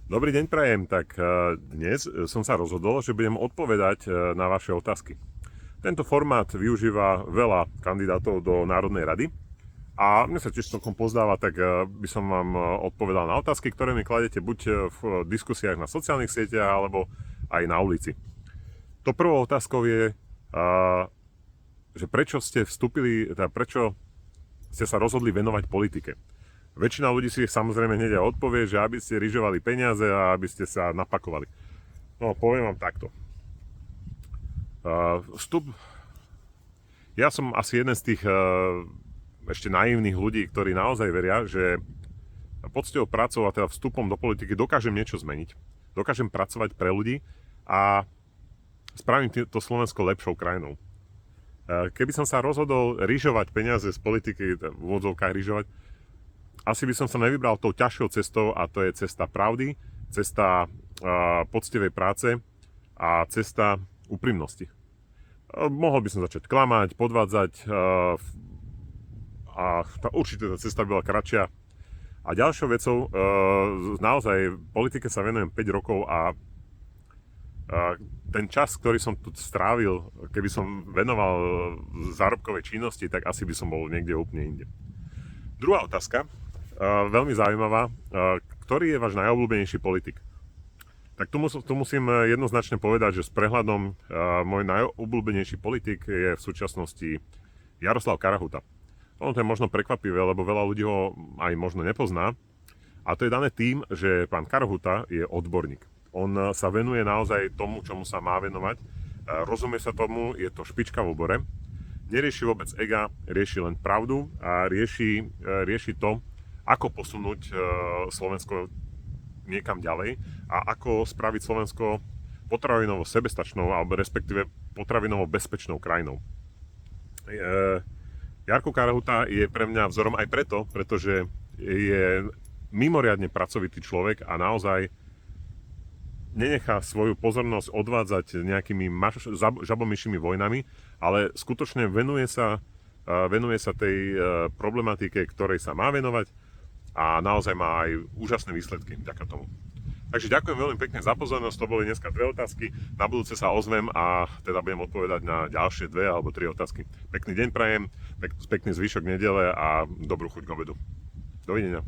Dobrý deň prajem, tak dnes som sa rozhodol, že budem odpovedať na vaše otázky. Tento formát využíva veľa kandidátov do Národnej rady a mne sa tiež celkom pozdáva, tak by som vám odpovedal na otázky, ktoré mi kladete buď v diskusiách na sociálnych sieťach alebo aj na ulici. To prvou otázkou je, že prečo ste vstúpili, teda prečo ste sa rozhodli venovať politike. Väčšina ľudí si samozrejme hneď odpovie, že aby ste ryžovali peniaze a aby ste sa napakovali. No, poviem vám takto. Ja som asi jeden z tých ešte naivných ľudí, ktorí naozaj veria, že poctivou prácou a teda vstupom do politiky dokážem niečo zmeniť. Dokážem pracovať pre ľudí a spravím to Slovensko lepšou krajinou. Keby som sa rozhodol ryžovať peniaze z politiky, v úvodzovkách ryžovať, asi by som sa nevybral tou ťažšou cestou a to je cesta pravdy, cesta poctivej práce a cesta úprimnosti. Mohol by som začať klamať, podvádzať a určite tá cesta by bola kratšia. A ďalšou vecou, naozaj politike sa venujem 5 rokov a ten čas, ktorý som tu strávil, keby som venoval zárobkovej činnosti, tak asi by som bol niekde úplne inde. Druhá otázka, veľmi zaujímavá. Ktorý je váš najobľúbenejší politik? Tak tu musím jednoznačne povedať, že s prehľadom môj najobľúbenejší politik je v súčasnosti Jaroslav Karahuta. Ono to je možno prekvapivé, lebo veľa ľudí ho aj možno nepozná. A to je dané tým, že pán Karahuta je odborník. On sa venuje naozaj tomu, čomu sa má venovať. Rozumie sa tomu, je to špička v obore. Nerieši vôbec ega, rieši len pravdu a rieši to, ako posunúť Slovensko niekam ďalej a ako spraviť Slovensko potravinovo sebestačnou alebo respektíve potravinovo bezpečnou krajinou. Jarko Karahuta je pre mňa vzorom aj preto, pretože je mimoriadne pracovitý človek a naozaj nenechá svoju pozornosť odvádzať nejakými žabomyšími vojnami, ale skutočne venuje sa tej problematike, ktorej sa má venovať a naozaj má aj úžasné výsledky vďaka tomu. Takže ďakujem veľmi pekne za pozornosť, to boli dneska 2 otázky, na budúce sa ozvem a teda budem odpovedať na ďalšie 2 alebo 3 otázky. Pekný deň prajem, pekný zvyšok nedele a dobrú chuť k obedu. Dovidenia.